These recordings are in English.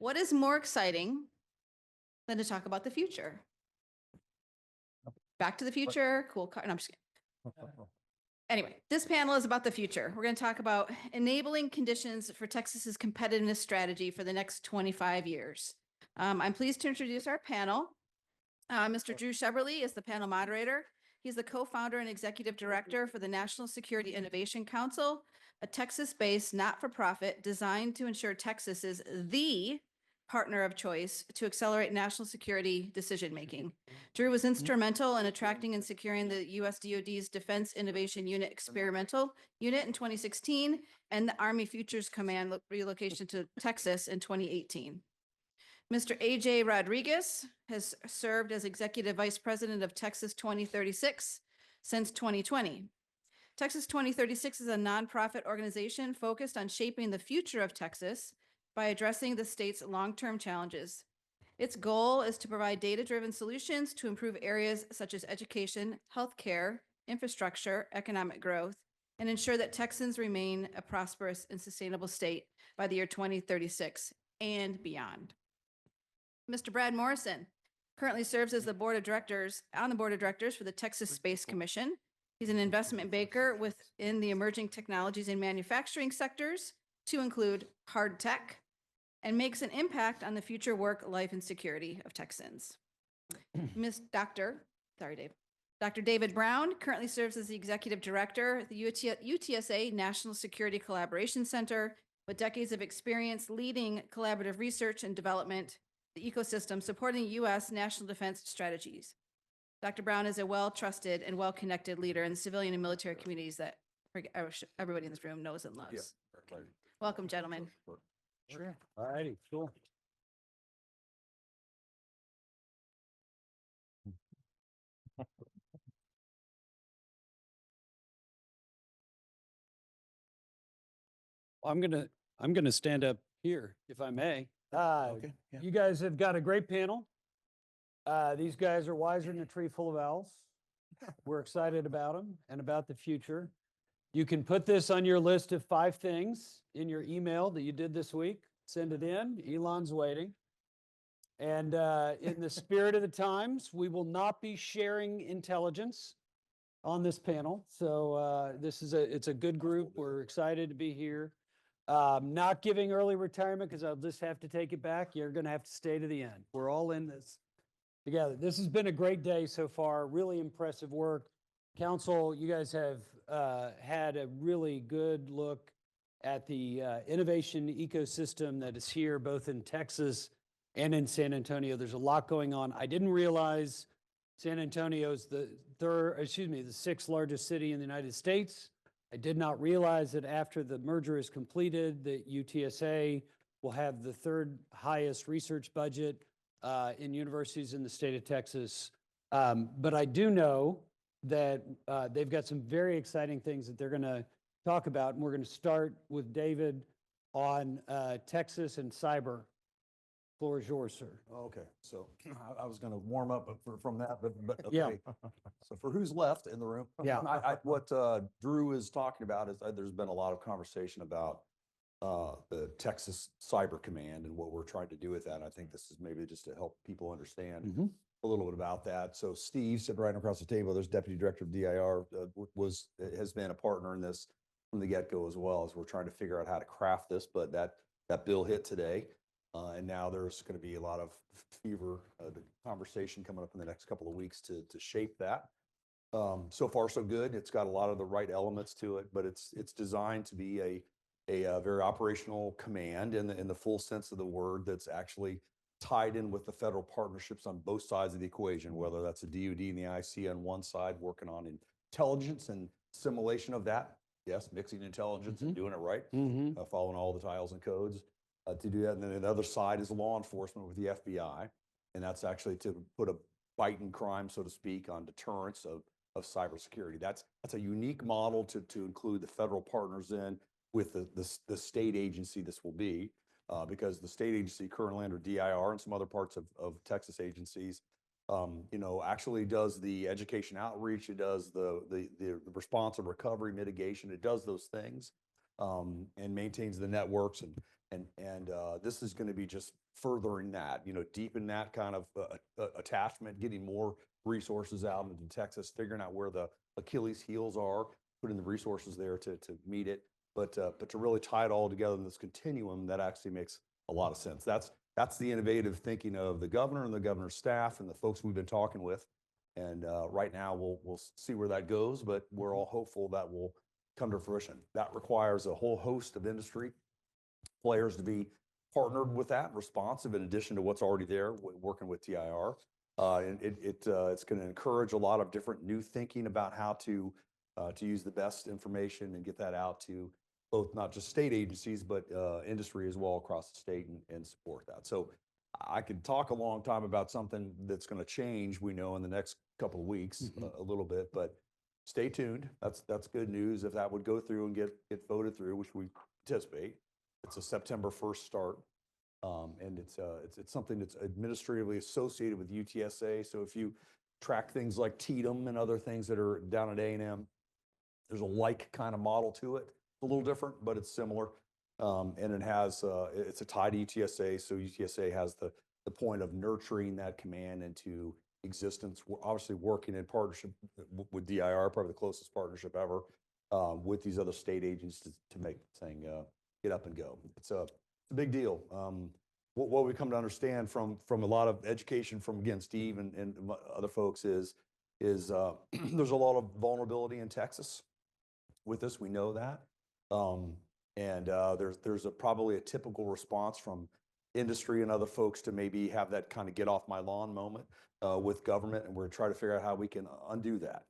What is more exciting than to talk about the future? Back to the Future, cool car. No, I'm just kidding. Anyway, this panel is about the future. We're going to talk about enabling conditions for Texas's competitiveness strategy for the next 25 years. I'm pleased to introduce our panel. Mr. Drew Sheberly is the panel moderator. He's the co-founder and executive director for the National Security Innovation Council, a Texas-based not-for-profit designed to ensure Texas is the partner of choice to accelerate national security decision-making. Drew was instrumental in attracting and securing the U.S. DoD's Defense Innovation Unit Experimental Unit in 2016 and the Army Futures Command relocation to Texas in 2018. Mr. A.J. Rodriguez has served as Executive Vice President of Texas 2036 since 2020. Texas 2036 is a nonprofit organization focused on shaping the future of Texas by addressing the state's long-term challenges. Its goal is to provide data-driven solutions to improve areas such as education, healthcare, infrastructure, economic growth, and ensure that Texans remain a prosperous and sustainable state by the year 2036 and beyond. Mr. Brad Morrison currently serves as the board of directors for the Texas Space Commission. He's an investment banker within the emerging technologies and manufacturing sectors to include hard tech, and makes an impact on the future work, life, and security of Texans. Dr. David Brown currently serves as the executive director at the UTSA National Security Collaboration Center with decades of experience leading collaborative research and development, the ecosystem supporting U.S. national defense strategies. Dr. Brown is a well-trusted and well-connected leader in the civilian and military communities that everybody in this room knows and loves. Yeah. Welcome, gentlemen. Sure. All righty, cool. I'm gonna stand up here if I may. Okay. Yeah. You guys have got a great panel. These guys are wiser than a tree full of owls. We're excited about them and about the future. You can put this on your list of 5 things in your email that you did this week. Send it in. Elon's waiting. And in the spirit of the times, we will not be sharing intelligence on this panel. So it's a good group. We're excited to be here. Not giving early retirement because I'll just have to take it back. You're going to have to stay to the end. We're all in this together. This has been a great day so far. Really impressive work. Council, you guys have had a really good look at the innovation ecosystem that is here, both in Texas and in San Antonio. There's a lot going on. I didn't realize San Antonio is the 6th largest city in the United States. I did not realize that after the merger is completed, that UTSA will have the 3rd highest research budget in universities in the state of Texas. But I do know that they've got some very exciting things that they're going to talk about. And we're going to start with David on Texas and cyber. Floor is yours, sir. Okay, so I was going to warm up from that, but okay. Yeah. So for who's left in the room, Yeah. What Drew is talking about is there's been a lot of conversation about the Texas Cyber Command and what we're trying to do with that. I think this is maybe just to help people understand a little bit about that. So Steve sitting right across the table, there's Deputy Director of DIR, has been a partner in this from the get-go as well, as we're trying to figure out how to craft this. But that bill hit today. And now there's going to be a lot of fever conversation coming up in the next couple of weeks to shape that. So far, so good. It's got a lot of the right elements to it, but it's designed to be a very operational command in the full sense of the word, that's actually tied in with the federal partnerships on both sides of the equation, whether that's the DoD and the IC on one side working on intelligence and simulation of that. Yes, mixing intelligence and doing it right, following all the tiles and codes. To do that. And then the other side is law enforcement with the FBI. And that's actually to put a bite in crime, so to speak, on deterrence of cybersecurity. That's a unique model to include the federal partners in with the state agency this will be, because the state agency currently under DIR and some other parts of Texas agencies, actually does the education outreach. It does the response and recovery mitigation. It does those things and maintains the networks and this is going to be just furthering that, deepen that kind of attachment, getting more resources out into Texas, figuring out where the Achilles heels are, putting the resources there to meet it. But to really tie it all together in this continuum, that actually makes a lot of sense. That's the innovative thinking of the governor and the governor's staff and the folks we've been talking with. And right now we'll see where that goes, but we're all hopeful that will come to fruition. That requires a whole host of industry players to be partnered with that, responsive in addition to what's already there, working with TIR. And it's going to encourage a lot of different new thinking about how to use the best information and get that out to both not just state agencies, but industry as well across the state and support that. So I could talk a long time about something that's going to change, we know, in the next couple of weeks, a little bit, but stay tuned. That's good news. If that would go through and get voted through, which we anticipate, it's a September 1st start. And it's something that's administratively associated with UTSA. So if you track things like TDM and other things that are down at A&M, there's a like kind of model to it. It's a little different, but it's similar. And it has, it's a tie to UTSA. So UTSA has the point of nurturing that command into existence. We're obviously working in partnership with DIR, probably the closest partnership ever, with these other state agencies to make the thing get up and go. It's a big deal. What we come to understand from a lot of education from, again, Steve and other folks is there's a lot of vulnerability in Texas with this. We know that. And there's probably a typical response from industry and other folks to maybe have that kind of get off my lawn moment with government. And we're trying to figure out how we can undo that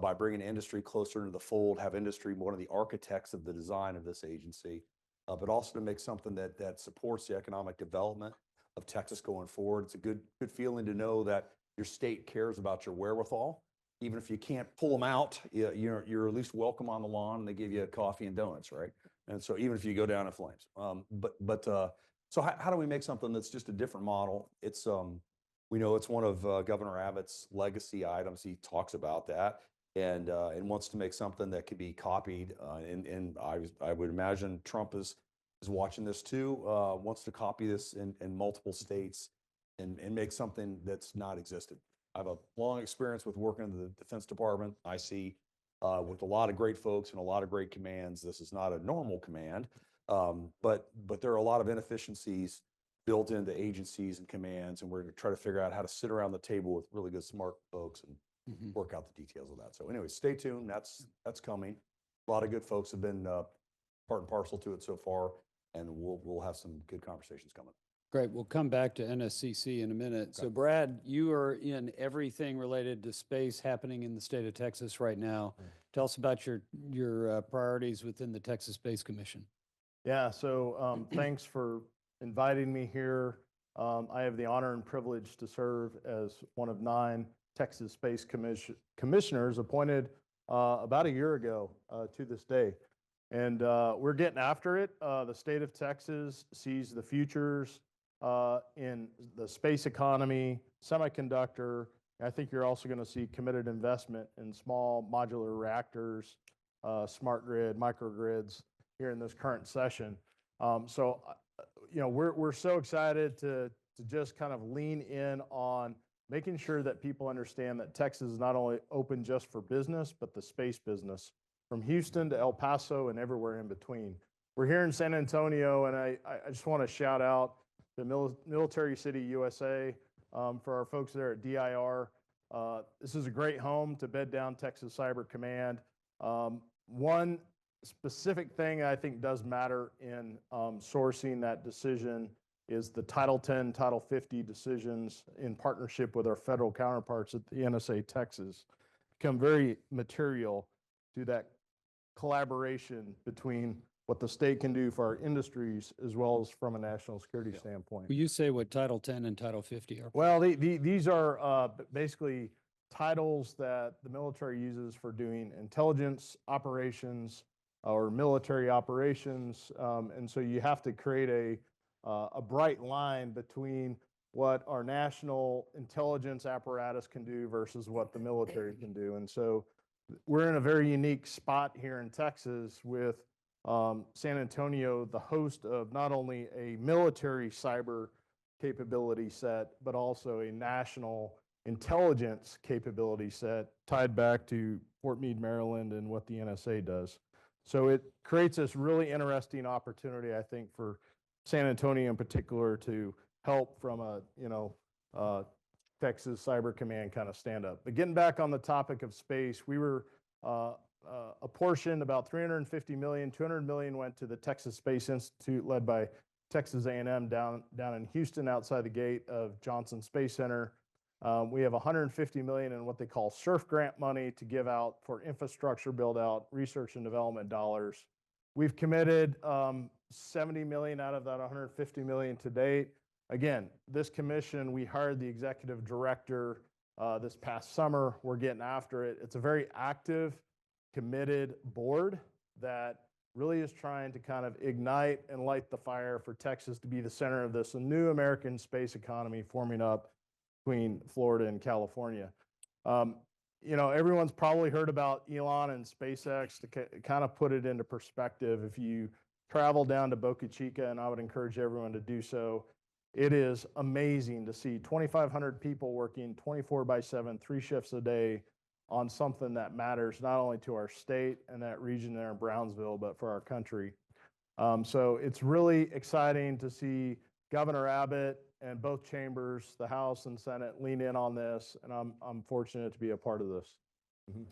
by bringing industry closer into the fold, have industry one of the architects of the design of this agency. But also to make something that supports the economic development of Texas going forward. It's a good feeling to know that your state cares about your wherewithal. Even if you can't pull them out, you're at least welcome on the lawn, and they give you coffee and donuts, right? And so even if you go down in flames. So how do we make something that's just a different model? It's we know it's one of Governor Abbott's legacy items. He talks about that. And wants to make something that could be copied. And I would imagine Trump is watching this too, wants to copy this in multiple states and make something that's not existed. I have a long experience with working in the Defense Department. I see with a lot of great folks and a lot of great commands, this is not a normal command, but there are a lot of inefficiencies built into agencies and commands, and we're going to try to figure out how to sit around the table with really good, smart folks and work out the details of that. So anyway, stay tuned. That's coming. A lot of good folks have been part and parcel to it so far, and we'll have some good conversations coming. Great. We'll come back to NSCC in a minute. Okay. So Brad, you are in everything related to space happening in the state of Texas right now. Tell us about your priorities within the Texas Space Commission. Yeah, so thanks for inviting me here. I have the honor and privilege to serve as one of 9 Texas Space Commissioners appointed about a year ago to this day. And we're getting after it. The state of Texas sees the futures in the space economy, semiconductor. I think you're also going to see committed investment in small modular reactors, smart grid, microgrids here in this current session. So, we're so excited to just kind of lean in on making sure that people understand that Texas is not only open just for business, but the space business from Houston to El Paso and everywhere in between. We're here in San Antonio, and I just want to shout out the Military City USA for our folks there at DIR. This is a great home to bed down Texas Cyber Command. One specific thing I think does matter in sourcing that decision is the Title 10, Title 50 decisions in partnership with our federal counterparts at the NSA Texas become very material to that collaboration between what the state can do for our industries as well as from a national security standpoint. Will you say what Title 10 and Title 50 are? Well, these are basically titles that the military uses for doing intelligence operations or military operations. And so you have to create a bright line between what our national intelligence apparatus can do versus what the military can do. And so we're in a very unique spot here in Texas with San Antonio, the host of not only a military cyber capability set, but also a national intelligence capability set tied back to Fort Meade, Maryland, and what the NSA does. So it creates this really interesting opportunity, I think, for San Antonio in particular to help from a, Texas Cyber Command kind of stand up. But getting back on the topic of space, we were apportioned about $350 million, $200 million went to the Texas Space Institute led by Texas A&M down in Houston outside the gate of Johnson Space Center. We have $150 million in what they call SURF grant money to give out for infrastructure build out, research and development dollars. We've committed $70 million out of that $150 million to date. Again, this commission, we hired the executive director this past summer. We're getting after it. It's a very active, committed board that really is trying to kind of ignite and light the fire for Texas to be the center of this new American space economy forming up between Florida and California. Everyone's probably heard about Elon and SpaceX. To kind of put it into perspective, if you travel down to Boca Chica, and I would encourage everyone to do so, it is amazing to see 2,500 people working 24/7, 3 shifts a day on something that matters not only to our state and that region there in Brownsville, but for our country. So it's really exciting to see Governor Abbott and both chambers, the House and Senate, lean in on this, and I'm fortunate to be a part of this.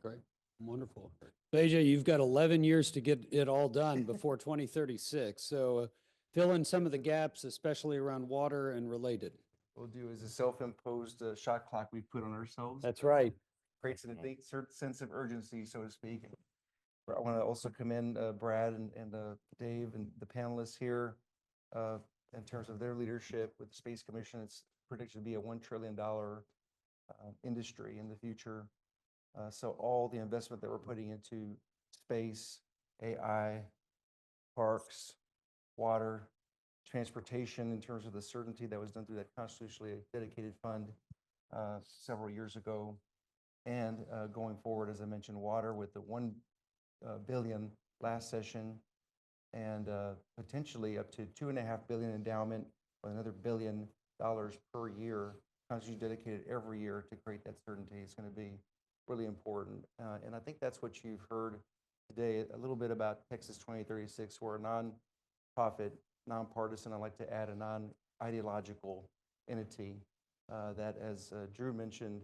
Great, wonderful. Beja, you've got 11 years to get it all done before 2036. So fill in some of the gaps, especially around water and related. We'll do is a self-imposed shot clock we put on ourselves. That's right. Creates a certain sense of urgency, so to speak. I want to also commend Brad and Dave and the panelists here in terms of their leadership with the Space Commission. It's predicted to be a $1 trillion industry in the future. So all the investment that we're putting into space, AI, parks, water, transportation, in terms of the certainty that was done through that constitutionally dedicated fund several years ago, and going forward, as I mentioned, water with the $1 billion last session, and potentially up to $2.5 billion endowment with another $1 billion per year, constitutionally dedicated every year to create that certainty. It's going to be really important, and I think that's what you've heard today a little bit about Texas 2036. We're a non-profit, nonpartisan, I like to add a non-ideological entity that, as Drew mentioned,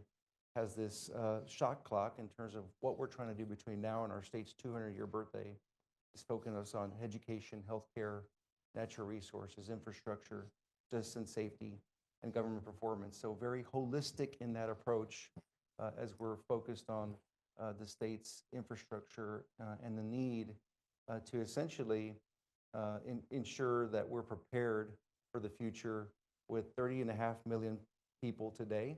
has this shot clock in terms of what we're trying to do between now and our state's 200-year birthday. It's focused on education, healthcare, natural resources, infrastructure, justice and safety, and government performance. So very holistic in that approach as we're focused on the state's infrastructure and the need to essentially ensure that we're prepared for the future with 30.5 million people today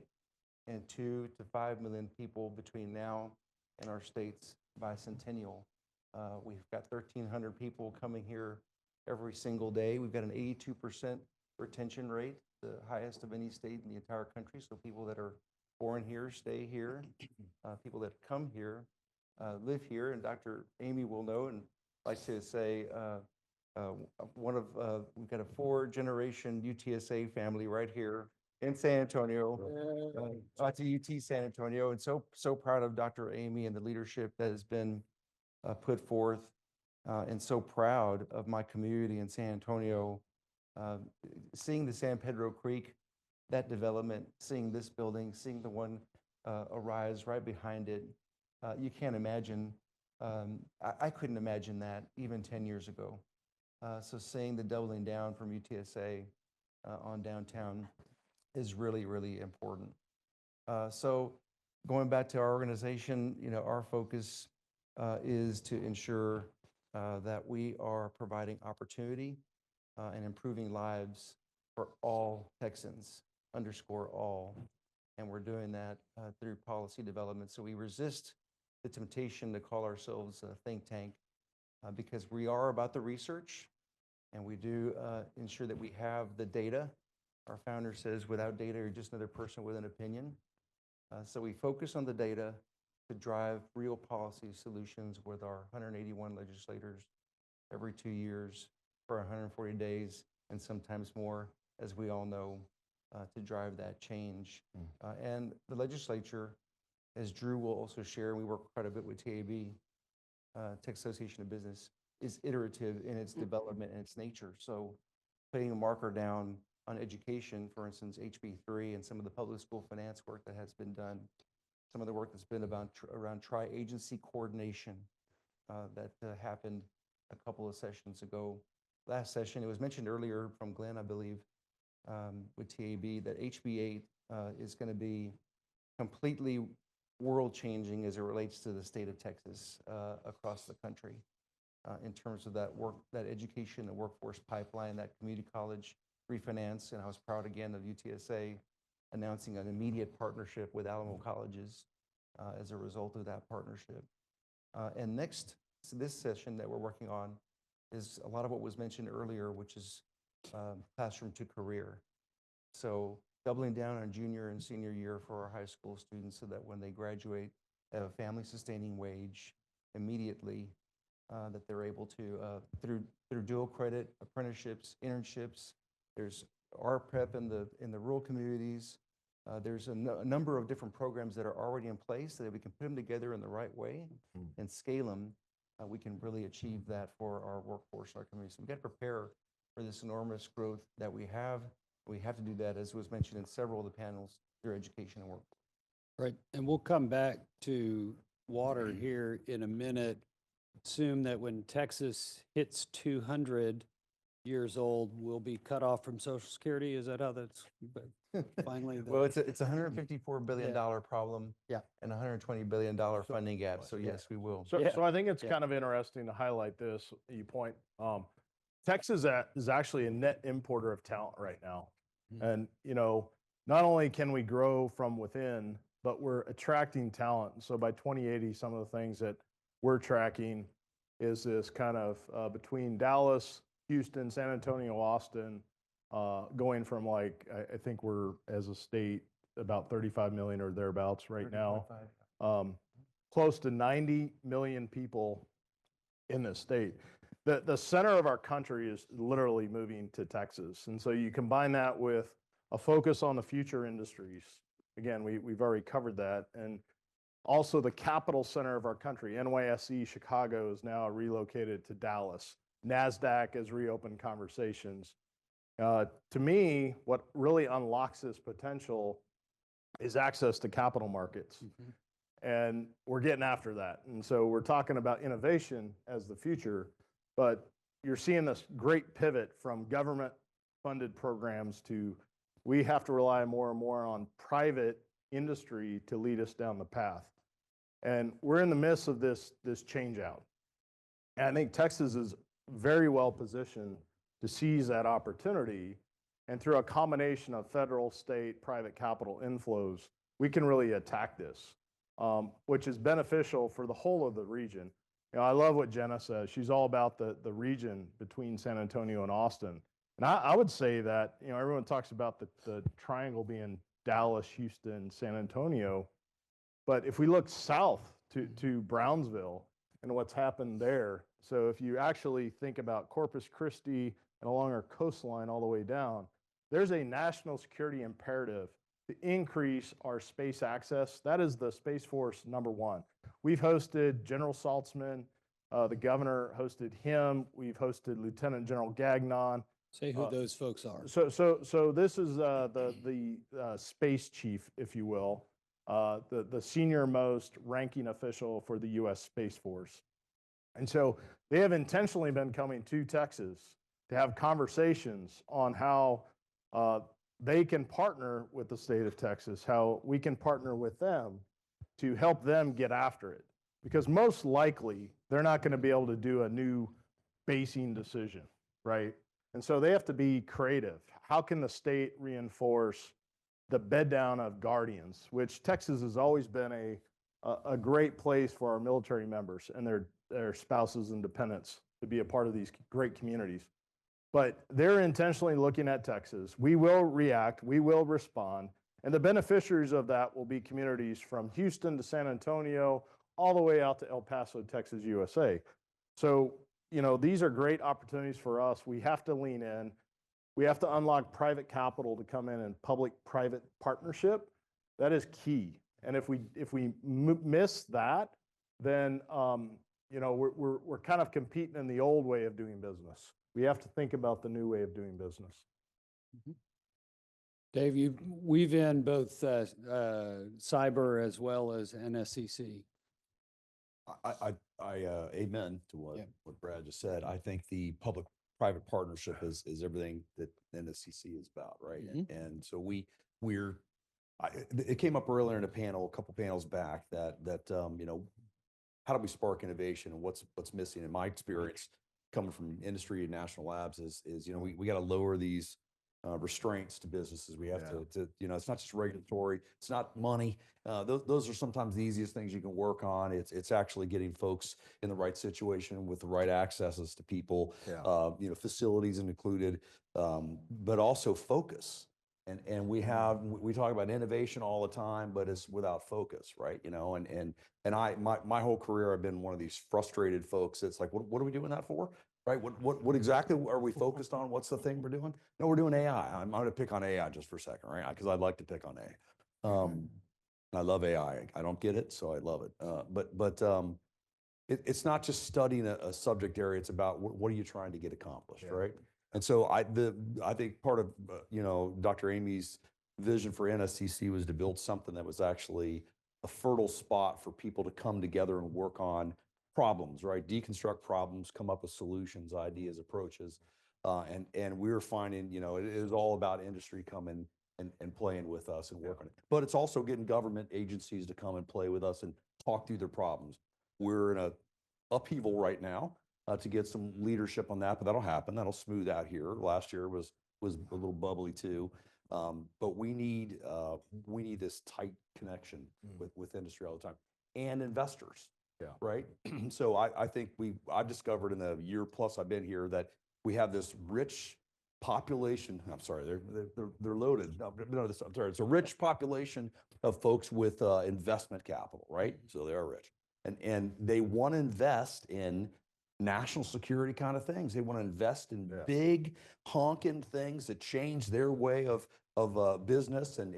and 2 to 5 million people between now and our state's bicentennial. We've got 1,300 people coming here every single day. We've got an 82% retention rate, the highest of any state in the entire country. So people that are born here stay here. People that come here live here. And Dr. Amy will know, and like to say, we've got a 4-generation UTSA family right here in San Antonio, to UT San Antonio, and so proud of Dr. Amy and the leadership that has been put forth, and so proud of my community in San Antonio, seeing the San Pedro Creek, that development, seeing this building, seeing the one arise right behind it. You can't imagine, I couldn't imagine that even 10 years ago. So seeing the doubling down from UTSA on downtown is really, really important. So going back to our organization, our focus is to ensure that we are providing opportunity and improving lives for all Texans, underscore all. And we're doing that through policy development. So we resist the temptation to call ourselves a think tank because we are about the research, and we do ensure that we have the data. Our founder says, without data, you're just another person with an opinion. So we focus on the data to drive real policy solutions with our 181 legislators every 2 years for 140 days, and sometimes more, as we all know. to drive that change. And the legislature, as Drew will also share, and we work quite a bit with TAB, Texas Association of Business, is iterative in its development and its nature. So putting a marker down on education, for instance, HB3 and some of the public school finance work that has been done, some of the work that's been about around tri-agency coordination that happened a couple of sessions ago. Last session, it was mentioned earlier from Glenn, I believe, with TAB, that HB8 is going to be completely world-changing as it relates to the state of Texas across the country in terms of that work, that education, the workforce pipeline, that community college refinance. And I was proud again of UTSA announcing an immediate partnership with Alamo Colleges as a result of that partnership. And next, so this session that we're working on is a lot of what was mentioned earlier, which is classroom to career. So doubling down on junior and senior year for our high school students so that when they graduate, they have a family sustaining wage immediately, that they're able to, through dual credit, apprenticeships, internships. There's RPrep in the rural communities. There's a number of different programs that are already in place so that we can put them together in the right way and scale them. We can really achieve that for our workforce and our community. So we've got to prepare for this enormous growth that we have. We have to do that, as was mentioned in several of the panels, through education and work. Right, and we'll come back to water here in a minute. Assume that when Texas hits 200 years old, we'll be cut off from Social Security. Is that how that's finally? Well, it's a $154 billion problem. Yeah. And $120 billion funding gap. So yes, we will. So, Yeah. so I think it's Yeah. kind of interesting to highlight this. You point, Texas is actually a net importer of talent right now. And, you know, not only can we grow from within, but we're attracting talent. So by 2080, some of the things that we're tracking is this kind of between Dallas, Houston, San Antonio, Austin, going from like, I think we're as a state about 35 million or thereabouts right now. Close to 90 million people in the state. The center of our country is literally moving to Texas. And so you combine that with a focus on the future industries. Again, we've already covered that. And also the capital center of our country, NYSE Chicago, is now relocated to Dallas. NASDAQ has reopened conversations. To me, what really unlocks this potential is access to capital markets. And we're getting after that. And so we're talking about innovation as the future, but you're seeing this great pivot from government funded programs to, we have to rely more and more on private industry to lead us down the path. And we're in the midst of this change out. And I think Texas is very well positioned to seize that opportunity. And through a combination of federal, state, private capital inflows, we can really attack this, which is beneficial for the whole of the region. You know, I love what Jenna says. She's all about the region between San Antonio and Austin. And I would say that, you know, everyone talks about the triangle being Dallas, Houston, San Antonio. But if we look south to Brownsville and what's happened there, so if you actually think about Corpus Christi and along our coastline all the way down, there's a national security imperative to increase our space access. That is the Space Force #1. We've hosted General Saltzman, the governor hosted him. We've hosted Lieutenant General Gagnon. Say who those folks are. So this is the space chief, if you will, the senior most ranking official for the U.S. Space Force. And so they have intentionally been coming to Texas to have conversations on how they can partner with the state of Texas, how we can partner with them to help them get after it. Because most likely, they're not going to be able to do a new basing decision, right? And so they have to be creative. How can the state reinforce the bed down of guardians, which Texas has always been a great place for our military members and their spouses and dependents to be a part of these great communities. But they're intentionally looking at Texas. We will react, we will respond, and the beneficiaries of that will be communities from Houston to San Antonio, all the way out to El Paso, Texas, USA. So, you know, these are great opportunities for us. We have to lean in. We have to unlock private capital to come in and public-private partnership. That is key. And if we miss that, then you know, we're kind of competing in the old way of doing business. We have to think about the new way of doing business. Dave, you weave in both cyber as well as NSCC. I amen to what, Yeah. what Brad just said. I think the public-private partnership is everything that NSCC is about, right? And so it came up earlier in a panel, a couple panels back that you know, how do we spark innovation and what's missing? In my experience, coming from industry and national labs is you know, we got to lower these restraints to businesses. We have to, you know, it's not just regulatory, it's not money. Those are sometimes the easiest things you can work on. It's actually getting folks in the right situation with the right accesses to people, you know, facilities included, but also focus. And we talk about innovation all the time, but it's without focus, right? You know, and my whole career, I've been one of these frustrated folks. It's like, what are we doing that for? Right? What exactly are we focused on? What's the thing we're doing? No, we're doing AI. I'm going to pick on AI just for a second, right? Because I'd like to pick on AI. I love AI. I don't get it, so I love it. It's not just studying a subject area. It's about what are you trying to get accomplished, right? And so I think part of you know, Dr. Amy's vision for NSCC was to build something that was actually a fertile spot for people to come together and work on problems, right? Deconstruct problems, come up with solutions, ideas, approaches, and we were finding, you know, it is all about industry coming and playing with us and working. But it's also getting government agencies to come and play with us and talk through their problems. We're in a upheaval right now to get some leadership on that, but that'll happen. That'll smooth out here. Last year was a little bubbly too, but we need this tight connection with industry all the time and investors. Right. So I think I've discovered in the year plus I've been here that we have this rich population. I'm sorry, they're loaded. No, I'm sorry. It's a rich population of folks with investment capital, right? So they are rich, and they want to invest in national security kind of things. They want to invest in big honking things that change their way of business and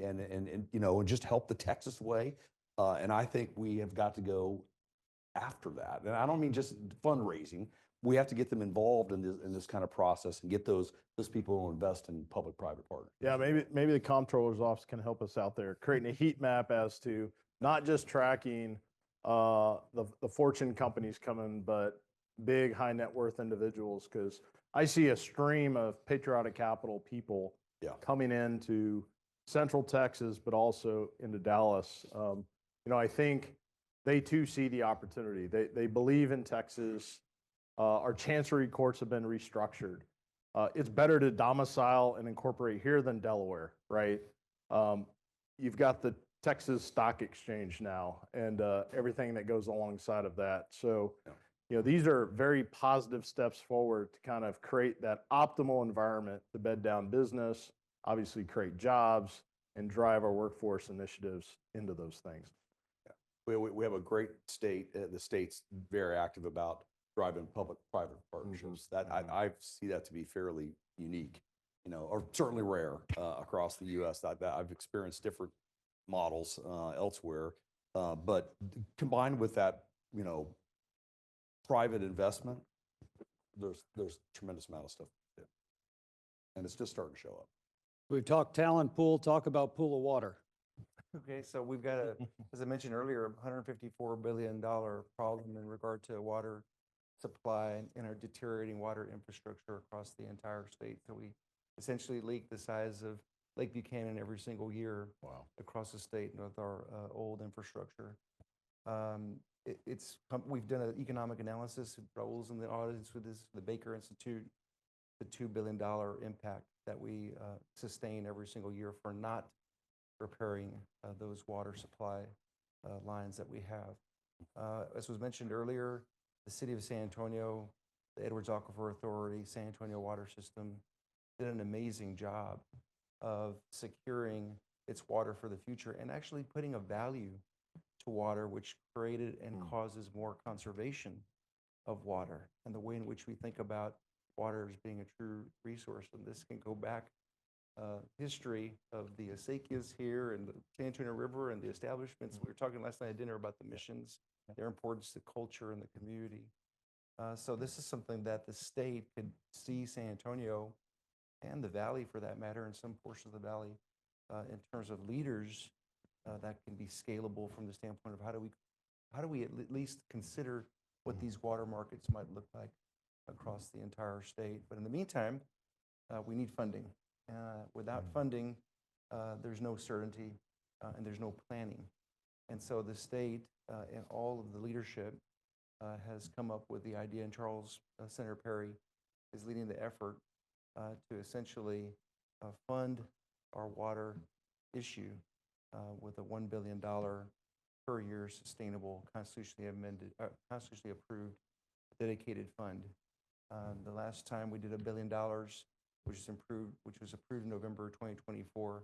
you know, and just help the Texas way. And I think we have got to go after that. And I don't mean just fundraising. We have to get them involved in this kind of process and get those people who invest in public-private partners. Yeah, maybe the comptroller's office can help us out there, creating a heat map as to not just tracking the fortune companies coming, but big high net worth individuals, because I see a stream of patriotic capital people coming into Central Texas, but also into Dallas. You know, I think they too see the opportunity. They believe in Texas. Our chancery courts have been restructured. It's better to domicile and incorporate here than Delaware, right? You've got the Texas Stock Exchange now and everything that goes alongside of that. So, you know, these are very positive steps forward to kind of create that optimal environment to bed down business, obviously create jobs, and drive our workforce initiatives into those things. We have a great state. The state's very active about driving public-private partnerships. That I see that to be fairly unique, you know, or certainly rare across the U.S. I've experienced different models elsewhere, but combined with that, you know, private investment, there's tremendous amount of stuff to do, and it's just starting to show up. We've talked talent pool. Talk about pool of water. Okay, so we've got as I mentioned earlier, $154 billion problem in regard to water supply and our deteriorating water infrastructure across the entire state. So we essentially leak the size of Lake Buchanan every single year across the state with our old infrastructure. We've done an economic analysis, Raul's in the audience with this, the Baker Institute, the $2 billion impact that we sustain every single year for not repairing those water supply lines that we have. As was mentioned earlier, the city of San Antonio, the Edwards Aquifer Authority, San Antonio Water System did an amazing job of securing its water for the future and actually putting a value to water, which created and causes more conservation of water and the way in which we think about water as being a true resource. And this can go back history of the acequias here and the San Antonio River and the establishments. We were talking last night at dinner about the missions, their importance to culture and the community. So this is something that the state could see San Antonio and the valley, for that matter, and some portion of the valley, in terms of leaders that can be scalable from the standpoint of how do we at least consider what these water markets might look like across the entire state. But in the meantime, we need funding. Without funding, there's no certainty and there's no planning. And so the state and all of the leadership has come up with the idea, and Charles Senator Perry is leading the effort to essentially fund our water issue with a $1 billion per year sustainable, constitutionally approved, dedicated fund. The last time we did $1 billion, which was approved in November 2024,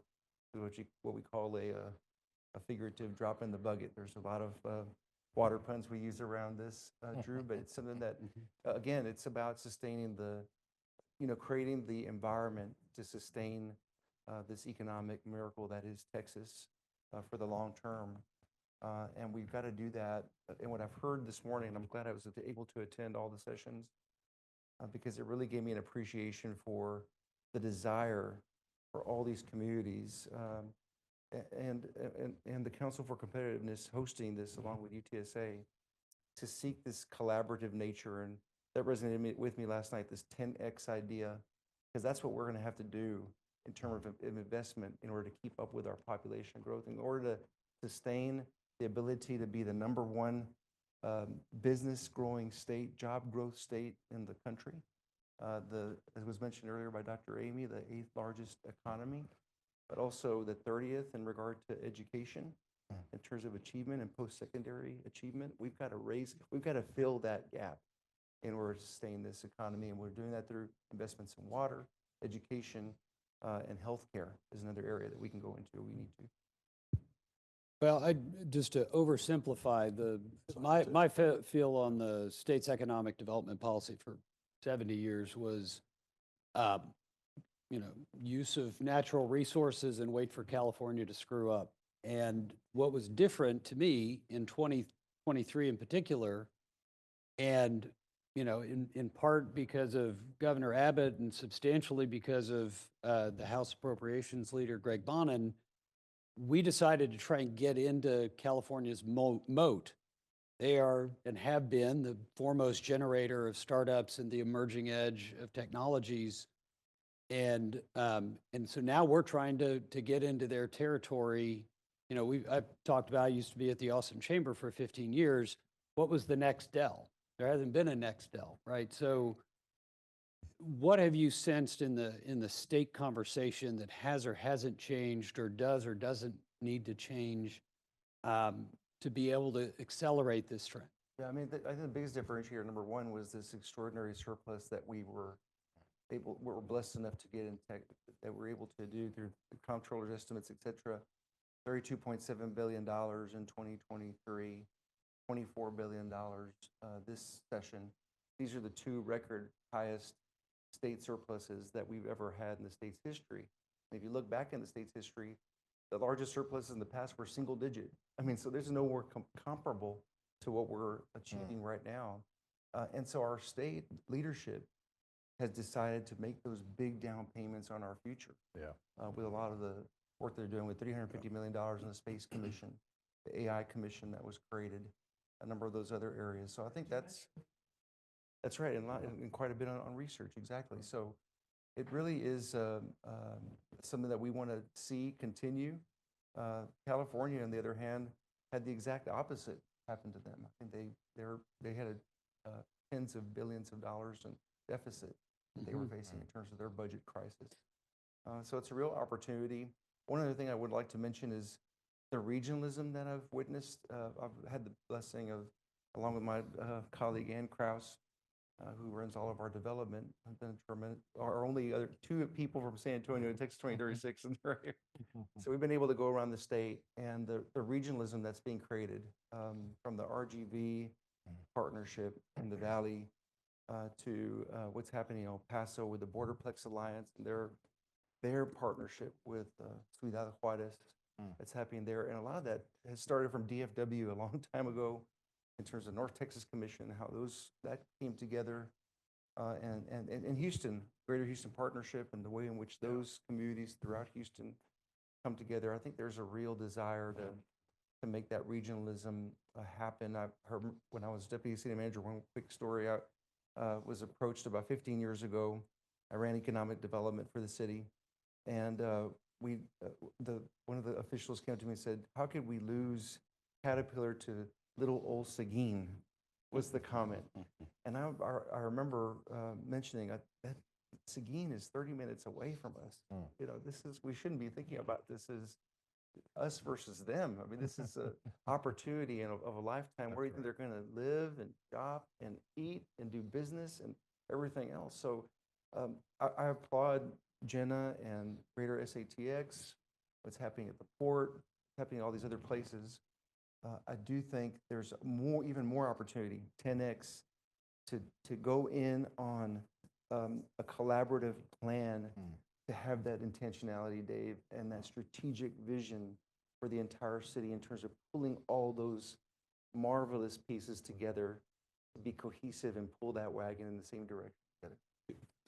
what we call a figurative drop in the bucket. There's a lot of water puns we use around this, Drew, but it's something that, again, it's about sustaining creating the environment to sustain this economic miracle that is Texas for the long term. And we've got to do that. And what I've heard this morning, I'm glad I was able to attend all the sessions because it really gave me an appreciation for the desire for all these communities and the Council for Competitiveness hosting this along with UTSA to seek this collaborative nature. And that resonated with me last night, this 10X idea, because that's what we're going to have to do in terms of investment in order to keep up with our population growth, in order to sustain the ability to be the #1 business growing state, job growth state in the country. As was mentioned earlier by Dr. Amy, the 8th largest economy, but also the 30th in regard to education in terms of achievement and post-secondary achievement. We've got to fill that gap in order to sustain this economy. And we're doing that through investments in water, education, and healthcare is another area that we can go into. We need to. Well, just to oversimplify, my feel on the state's economic development policy for 70 years was, use of natural resources and wait for California to screw up. And what was different to me in 2023 in particular, and in part because of Governor Abbott and substantially because of the House Appropriations Leader Greg Bonin, we decided to try and get into California's moat. They are and have been the foremost generator of startups and the emerging edge of technologies. And so now we're trying to get into their territory. I've talked about, I used to be at the Austin Chamber for 15 years. What was the next Dell? There hasn't been a next Dell, right? So what have you sensed in the state conversation that has or hasn't changed or does or doesn't need to change to be able to accelerate this trend? Yeah, I mean, I think the biggest differentiator, #1, was this extraordinary surplus that we were blessed enough to get in tech, that we're able to do through the comptroller's estimates, et cetera. $32.7 billion in 2023, $24 billion this session. These are the two record highest state surpluses that we've ever had in the state's history. And if you look back in the state's history, the largest surpluses in the past were single digit. I mean, so there's nowhere comparable to what we're achieving right now. And so our state leadership has decided to make those big down payments on our future. With a lot of the work they're doing with $350 million in the Space Commission, the AI Commission that was created, a number of those other areas. So I think that's right, and quite a bit on research, exactly. So it really is something that we want to see continue. California, on the other hand, had the exact opposite happen to them. I think they had tens of billions of dollars in deficit that they were facing in terms of their budget crisis. So it's a real opportunity. One other thing I would like to mention is the regionalism that I've witnessed. I've had the blessing of, along with my colleague Ann Krause, who runs all of our development, have been our only other two people from San Antonio in Texas 2036, and they're here. So we've been able to go around the state, and the regionalism that's being created from the RGV partnership in the Valley to what's happening in El Paso with the Borderplex Alliance and their partnership with Ciudad Juarez that's happening there. And a lot of that has started from DFW a long time ago in terms of North Texas Commission, how that came together. And Houston, Greater Houston Partnership, and the way in which those communities throughout Houston come together. I think there's a real desire to make that regionalism happen. I heard when I was deputy city manager, one quick story, I was approached about 15 years ago. I ran economic development for the city, and one of the officials came to me and said, "How could we lose Caterpillar to little old Seguin?" was the comment. And I remember mentioning that Seguin is 30 minutes away from us. You know, we shouldn't be thinking about this as us versus them. I mean, this is an opportunity of a lifetime where they're going to live and shop and eat and do business and everything else. So I applaud Jenna and Greater SATX, what's happening at the port, happening at all these other places. I do think there's even more opportunity, 10x, to go in on a collaborative plan to have that intentionality, Dave, and that strategic vision for the entire city in terms of pulling all those marvelous pieces together to be cohesive and pull that wagon in the same direction.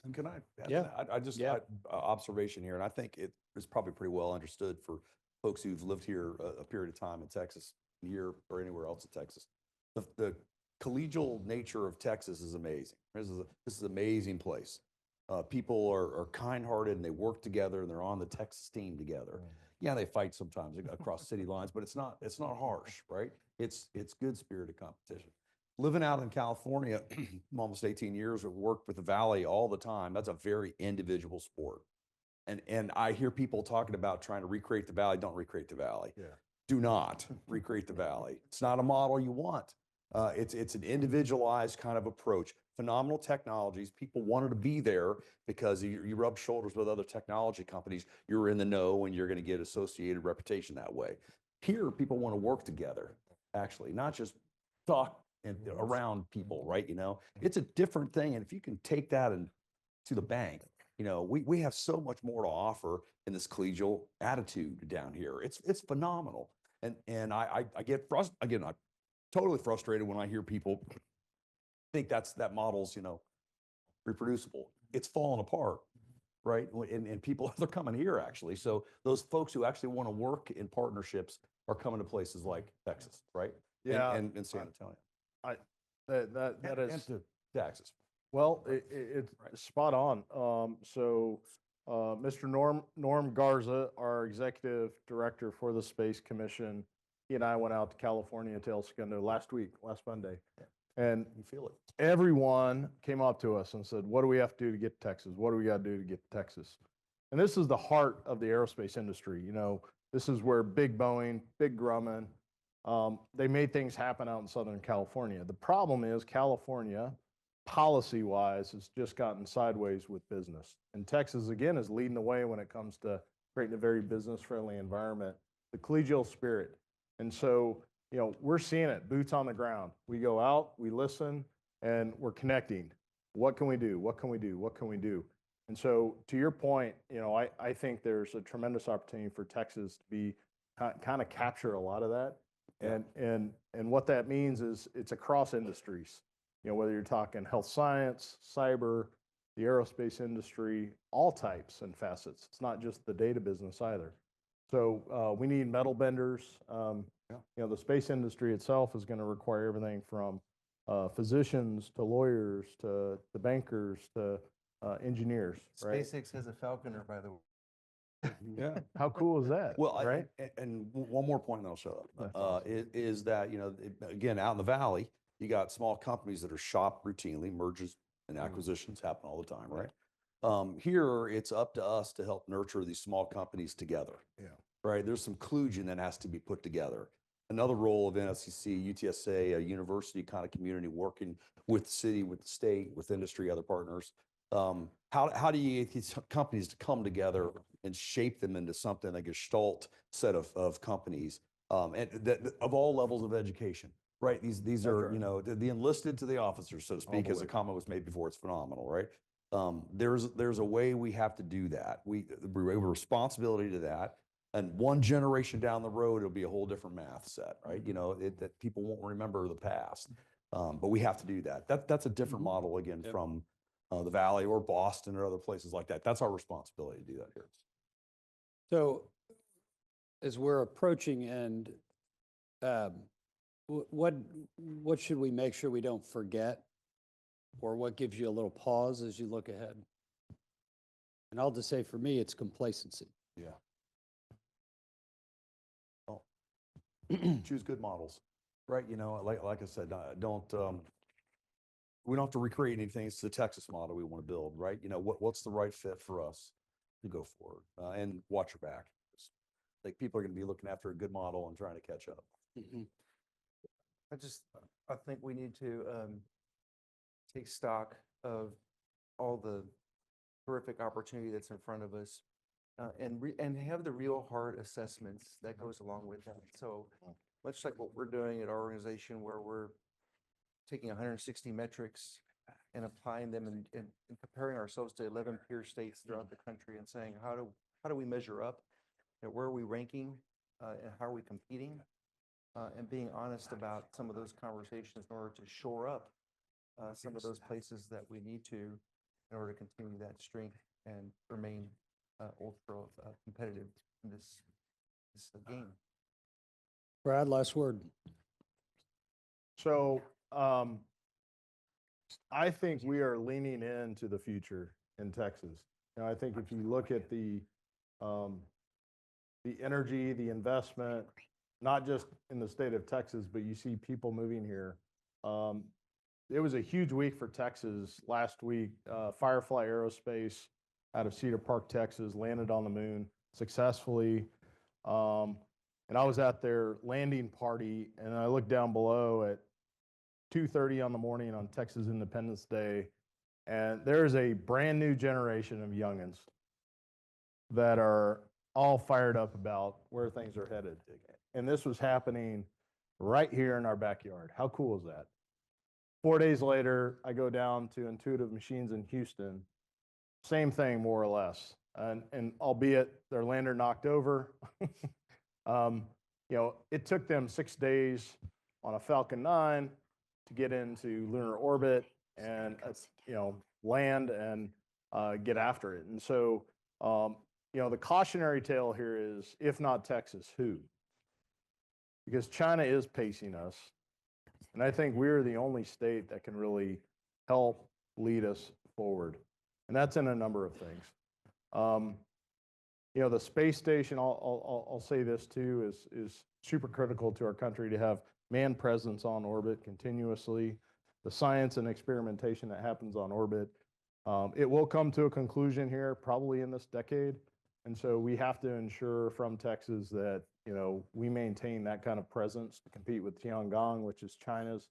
And can I add to Yeah. that? I just, observation here, and I think it is probably pretty well understood for folks who've lived here a period of time in Texas, here or anywhere else in Texas. The collegial nature of Texas is amazing. This is an amazing place. People are kind-hearted and they work together and they're on the Texas team together. Yeah, they fight sometimes across city lines, but it's not harsh, right? It's good spirited competition. Living out in California, almost 18 years, I've worked with the Valley all the time. That's a very individual sport. And I hear people talking about trying to recreate the Valley. Don't recreate the Valley. Yeah. Do not recreate the Valley. It's not a model you want. It's an individualized kind of approach. Phenomenal technologies. People wanted to be there because you rub shoulders with other technology companies. You're in the know and you're going to get associated reputation that way. Here, people want to work together, actually, not just talk around people, right? You know, it's a different thing. And if you can take that to the bank, you know, we have so much more to offer in this collegial attitude down here. It's phenomenal. And I get frustrated. Again, I'm totally frustrated when I hear people think that model's, you know, reproducible. It's falling apart, right? And people, they're coming here actually. So those folks who actually want to work in partnerships are coming to places like Texas, right? Yeah. And San Antonio. That is. And to Texas. Well, it's spot on. Mr. Norm Garza, our executive director for the Space Commission, he and I went out to California to El Segundo last Monday. And You feel it. everyone came up to us and said, what do we have to do to get to Texas? What do we got to do to get to Texas? And this is the heart of the aerospace industry. You know, this is where big Boeing, big Grumman, they made things happen out in Southern California. The problem is California, policy-wise, has just gotten sideways with business. And Texas, again, is leading the way when it comes to creating a very business-friendly environment, the collegial spirit. And so, you know, we're seeing it, boots on the ground. We go out, we listen, and we're connecting. What can we do? What can we do? What can we do? And so, to your point, you know, I think there's a tremendous opportunity for Texas to be kind of capture a lot of that. And what that means is it's across industries. You know, whether you're talking health science, cyber, the aerospace industry, all types and facets. It's not just the data business either. So we need metal benders. You know, the space industry itself is going to require everything from physicians to lawyers to bankers to engineers. Right? SpaceX has a Falconer, by the way. Yeah. How cool is that? Well, right? and one more point, and I'll shut up. That's awesome. Is that, you know, again, out in the Valley, you got small companies that are shopped routinely, mergers and acquisitions happen all the time, right? Here, it's up to us to help nurture these small companies together. Yeah. Right? There's some kludge that has to be put together. Another role of NSCC, UTSA, a university kind of community working with the city, with the state, with industry, other partners. How do you get these companies to come together and shape them into something, like a gestalt set of companies, and that of all levels of education, right? These are, you know, the enlisted to the officers, so to speak, the as a way. comment was made before, it's phenomenal, right? There's a way we have to do that. We have a responsibility to that. And one generation down the road, it'll be a whole different math set, right? You know, that people won't remember the past. But we have to do that. That's a different model again Yep. from the Valley or Boston or other places like that. That's our responsibility to do that here. So as we're approaching end, what should we make sure we don't forget? Or what gives you a little pause as you look ahead? And I'll just say for me, it's complacency. Yeah. Well, choose good models, right? You know, like I said, we don't have to recreate anything. It's the Texas model we want to build, right? You know, what's the right fit for us to go forward, and watch your back. Like people are going to be looking after a good model and trying to catch up. I think we need to take stock of all the terrific opportunity that's in front of us, and have the real hard assessments that goes along with that. So much like what we're doing at our organization, where we're taking 160 metrics and applying them and comparing ourselves to 11 peer states throughout the country and saying, how do we measure up? And where are we ranking? And how are we competing? And being honest about some of those conversations in order to shore up some of those places that we need to in order to continue that strength and remain ultra competitive in this game. Brad, last word. So I think we are leaning into the future in Texas. And I think if you look at the energy, the investment, not just in the state of Texas, but you see people moving here. It was a huge week for Texas last week. Firefly Aerospace out of Cedar Park, Texas, landed on the moon successfully. And I was at their landing party, and I looked down below at 2:30 on the morning on Texas Independence Day, and there's a brand new generation of youngins that are all fired up about where things are headed. And this was happening right here in our backyard. How cool is that? 4 days later, I go down to Intuitive Machines in Houston. Same thing, more or less. And albeit their lander knocked over, you know, it took them 6 days on a Falcon 9 to get into lunar orbit and, you know, land and get after it. And so, you know, the cautionary tale here is, if not Texas, who? Because China is pacing us. And I think we're the only state that can really help lead us forward. And that's in a number of things. You know, the space station, I'll say this too, is super critical to our country to have manned presence on orbit continuously. The science and experimentation that happens on orbit, it will come to a conclusion here probably in this decade. And so we have to ensure from Texas that, you know, we maintain that kind of presence to compete with Tiangong, which is China's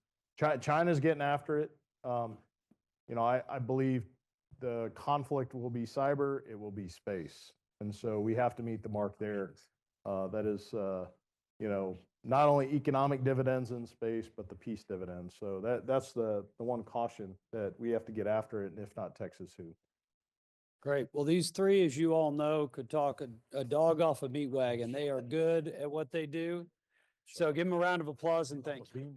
getting after it. You know, I believe the conflict will be cyber, it will be space. And so we have to meet the mark there. That is, you know, not only economic dividends in space, but the peace dividends. So that's the one caution that we have to get after it, and if not Texas, who? Great. Well, these three, as you all know, could talk a dog off a meat wagon. They are good at what they do. So give them a round of applause and thank you.